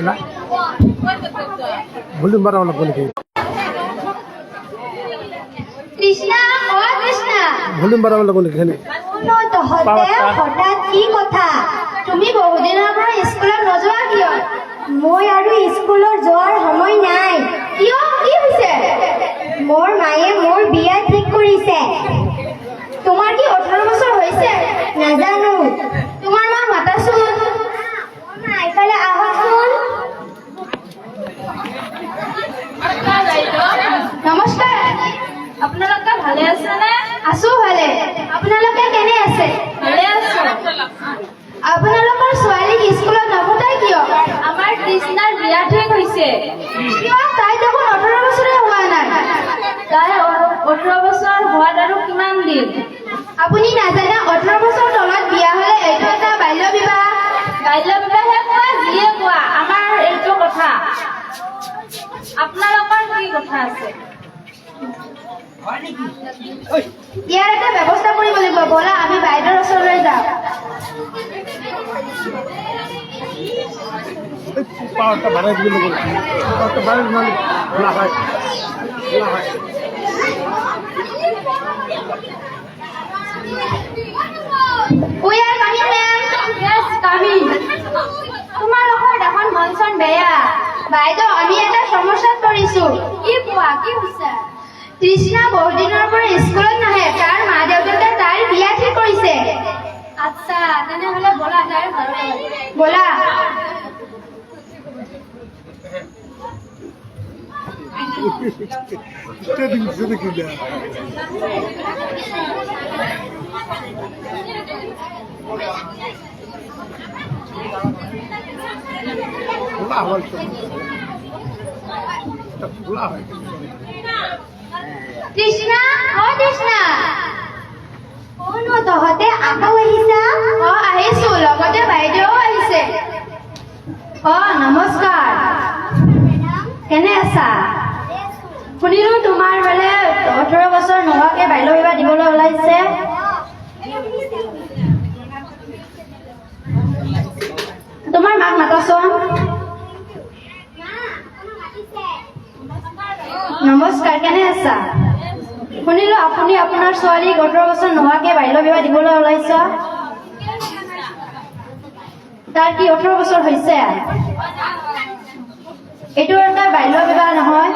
না ভলিউম বাড়াও লাগবে নাকি কৃষ্ণা ও কৃষ্ণা ভলিউম বাড়াও লাগবে নাকি এখানে হঠাৎ কি কথা তুমি বহুদিনৰ পৰা স্কুলত নোযোৱা কিয় মই আৰু স্কুলত যোৱাৰ সময় নাই কিয় কি হৈছে মোৰ মায়ে মোৰ বিয়া ঠিক কৰিছে তোমাৰ কি 18 বছৰ হৈছে নাজানো তোমাৰ মা মাতাচোন মা এইফালে আহকচোন নমস্কাৰ আপোনালোকে ভালে আছে নে আছো ভালে আপোনালোকে কেনে আছে ভালে আছো আপোনালোকৰ ছোৱালীক স্কুলত নপঠাই কিয় আমাৰ কৃষ্ণাৰ বিয়া ঠিক হৈছে কিয় তাই দেখোন 18 বছৰে হোৱা নাই তাই 18 বছৰ হোৱাত আৰু কিমান দিন আপুনি নাজানে 18 বছৰ তলত বিয়া হ'লে এইটো এটা বাল্য বিবাহে কোৱা যিয়ে কোৱা আমাৰ এইটো কথা আপোনালোকৰ কি কথা আছে ইয়াৰ এটা ব্যৱস্থা কৰিব লাগিব ব'লা আমি বাইদেউৰ ওচৰলৈ যাওঁ পাওয়ারটা বাড়াই দিলে বলছি পাওয়ারটা বাড়াই মানে খোলা হয় We are coming, ma'am. Yes, coming. তোমালোকৰ দেখোন মন চন বেয়া বাইদেউ আমি এটা সমস্যাত পৰিছো কি কোৱা কি হৈছে কৃষ্ণা বহুদিনৰ পৰা স্কুলত নাহে তাৰ মা দেউতাকে তাইৰ বিয়া ঠিক কৰিছে আচ্ছা তেনেহ'লে ব'লা তাইৰ ঘৰলৈ ব'লা কৃষ্ণা ও কৃষ্ণা কোন তহঁতে আকৌ আহিছা অ আহিছো লগতে বাইদেউ আহিছে অ নমস্কাৰ কেনে আছা শুনিলো তোমাৰ বোলে 18 বছৰ নোহোৱাকে বাল্য বিবাহ দিবলৈ ওলাইছে তোমাৰ মাক মাতাচোন নমস্কাৰ কেনে আছা শুনিলো আপুনি আপোনাৰ ছোৱালীক 18 বছৰ নোহোৱাকে বাল্য বিবাহ দিবলৈ ওলাইছে তাৰ কি 18 বছৰ হৈছে এইটো এটা বাল্য বিবাহ নহয়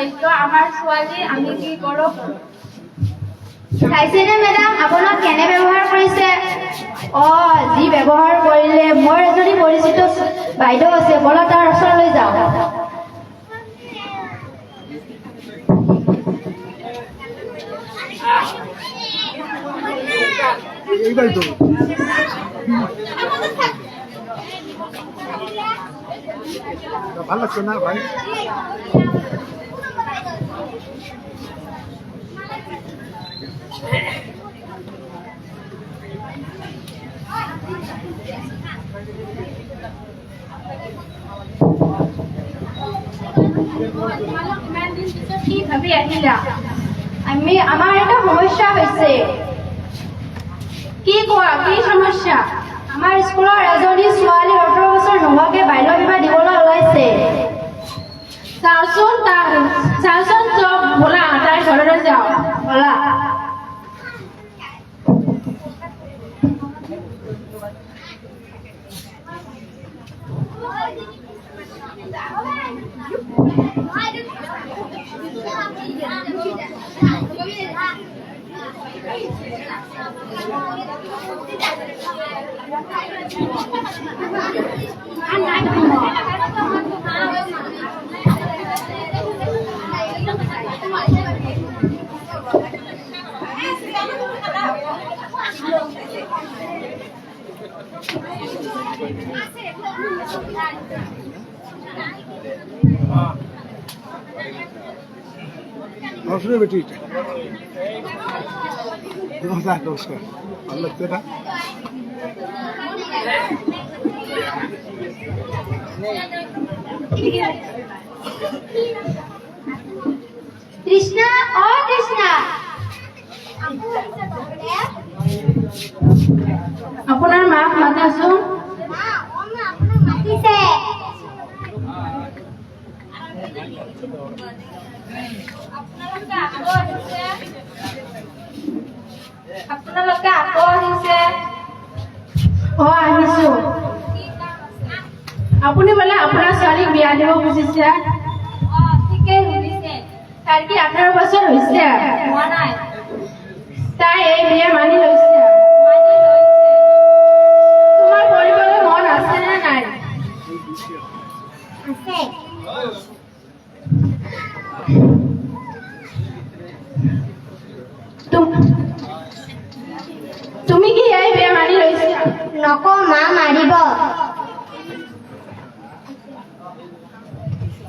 এইটো আমাৰ ছোৱালী আমি কি কৰোঁ চাইছেনে মেডাম আপোনাক কেনে ব্যৱহাৰ কৰিছে যি ব্যৱহাৰ কৰিলে মোৰ এজনী পৰিচিত বাইদেউ আছে ব'লা তাৰ ওচৰলৈ যাওঁ এইটাই তো ভালো লাগছে না ভাই কি ভাবি আহিলা আমাৰ এটা সমস্যা হৈছে কি কোৱা কি সমস্যা আমাৰ স্কুলৰ এজনী ছোৱালী 18 বছৰ নোহোৱাকে বাল্য বিবাহ দিবলৈ ওলাইছে চাওচোন চব ব'লা তাইৰ ঘৰলৈ যাওঁ ব'লা নমস্কাৰ বেটি নমস্কাৰ নমস্কাৰ ভালো লাগছে না কৃষ্ণা ও কৃষ্ণা আপোনাৰ মাক মাতাচোন আহিছো। আপুনি বোলে আপোনাৰ ছোৱালীক বিয়া দিব খুজিছে? ঠিকেই শুনিছে। তাৰ কি 18 বছৰ হৈছে? হোৱা নাই। তাই এই বিয়া মানি লৈছে? তোমাৰ পঢ়িবলৈ মন আছে নে নাই? আছে। তুমি কি এই বিয়া মানি লৈছা? নকওঁ, মা মাৰিব।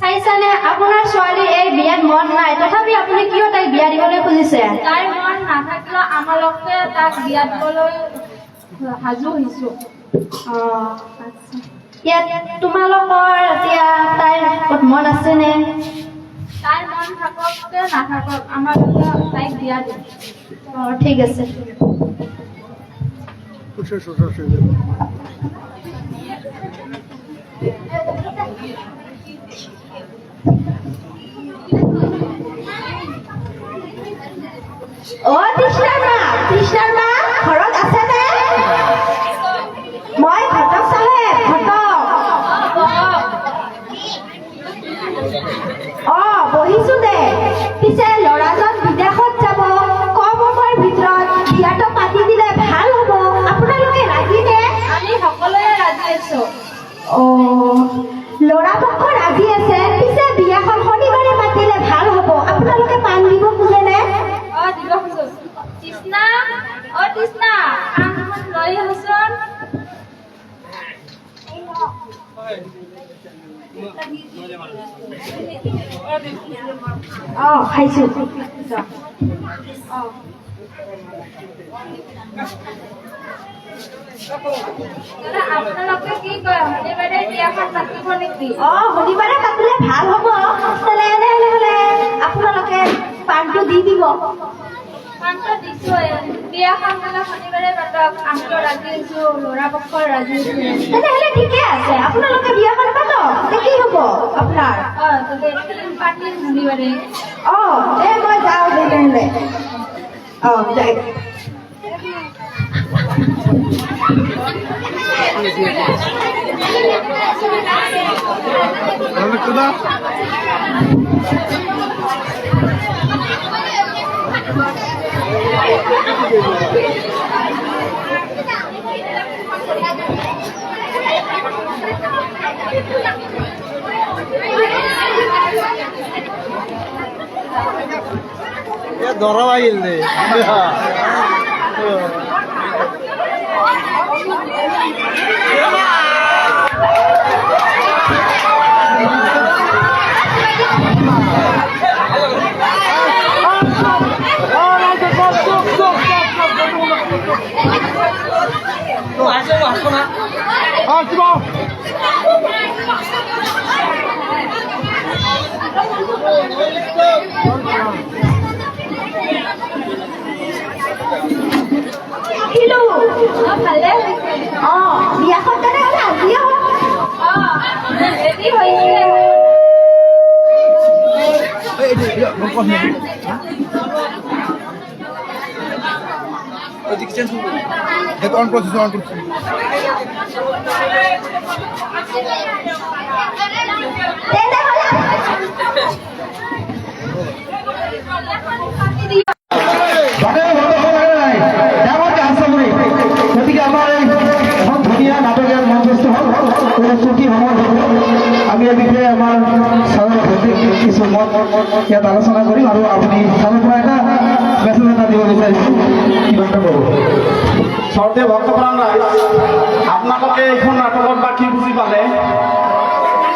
চাইছানে, আপোনাৰ ছোৱালী এই বিয়াত মন নাই, তথাপি আপুনি কিয় তাইক বিয়া দিবলৈ খুজিছে? তাইৰ মন নাথাকিলেও আমালোকে তাক বিয়া দিবলৈ সাজু হৈছো। আচ্ছা। ইয়াত তোমালোকৰ এতিয়া তাইৰ মন আছেনে? তাইৰ মন থাকক নাথাকক, আমালোকে তাইক বিয়া দিম। ঠিক আছে। কৃষ্ণৰ মা ঘৰত আছেনে? মই ঘটক চাহেব, বহিছো দে। পিছে ল'ৰাজন বিদেশত যাব, কম সময়ৰ ভিতৰত বিয়াটো পাতি দিলে ভাল হ'ব। আপোনালোকে ৰাজিনে? আমি সকলোৱে ৰাজি আছো। ল'ৰা পক্ষ ৰাজি আছে, পিছে বিয়াখন শনিবাৰে পাতিলে ভাল হ'ব। আপোনালোকে পাণ দিব খোজেনে? দিব খোজো। তৃষ্ণা, তৃষ্ণা, পাণখন লৈ আহচোন। খাইছো। আপোনালোকে কি কয়, শনিবাৰে বিয়াখন পাতিব নেকি? শনিবাৰে পাতিলে ভাল হ'ব। তেনেহলে আপোনালোকে পাণটো দি দিব। পাণটো দিছোৱে। বিয়াখন বোলে শনিবাৰে পাতক, আমিও ৰাজি আছো, ল'ৰা পক্ষ ৰাজি আছে। তেনেহলে ঠিকে আছে, আপোনালোকে বিয়াখন পাতক। কি হ'ব আপোনাৰ? পাতিম শনিবাৰে। মই যাওঁ তেনেহলে। যাই। ধৰা লাগিল নে ভালে হৈছে। বিয়াখন তেনেহলে আজিয়ে হ'ব। ৰেডি হৈছে। অন কৰছিস অন কৰছিস গতিকে আমাৰ এই এখন ধুনীয়া নাটকীয় মঞ্চস্থ হ'ল চুটি সময় হ'ল। আমি এই বিষয়ে আমাৰ ছাৰৰ সৈতে কিছু মত ইয়াত আলোচনা কৰিম আৰু আপুনি ছাৰৰ পৰা এটা মেছেজ এটা দিব বিচাৰিছোঁ, কিমানটা ক'ব? শ্ৰদ্ধেয় ভক্তপ্ৰাণ ৰাইজ, আপোনালোকে এইখন নাটকত বা কি বুজি পালে?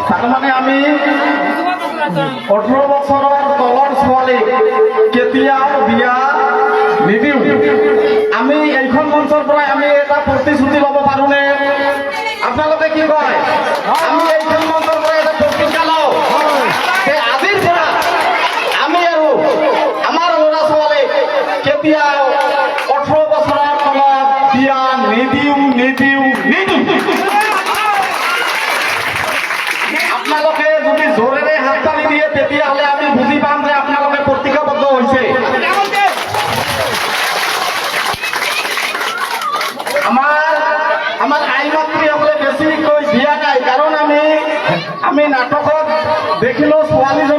তাৰমানে আমি 18 বছৰৰ তলৰ ছোৱালীক কেতিয়াও বিয়া নিদিওঁ। আমি এইখন মঞ্চৰ পৰাই আমি এটা প্ৰতিশ্ৰুতি ল'ব পাৰোঁনে? আপোনালোকে কি কয়? আমি এইখন মঞ্চৰ পৰা এটা প্ৰতিজ্ঞা লওঁ যে আজিৰ পৰা আমি আৰু আমাৰ ল'ৰা ছোৱালীক কেতিয়াও 18 বছৰৰ তলত বিয়া নিদিওঁ। আপোনালোকে যদি জোৰেৰে হাত তালি দিয়ে তেতিয়াহ'লে আমি বুজি পাম যে আপোনালোকে প্ৰতিজ্ঞাবদ্ধ হৈছে। আমাৰ আমি নাটকত দেখিলো ছোৱালীজনী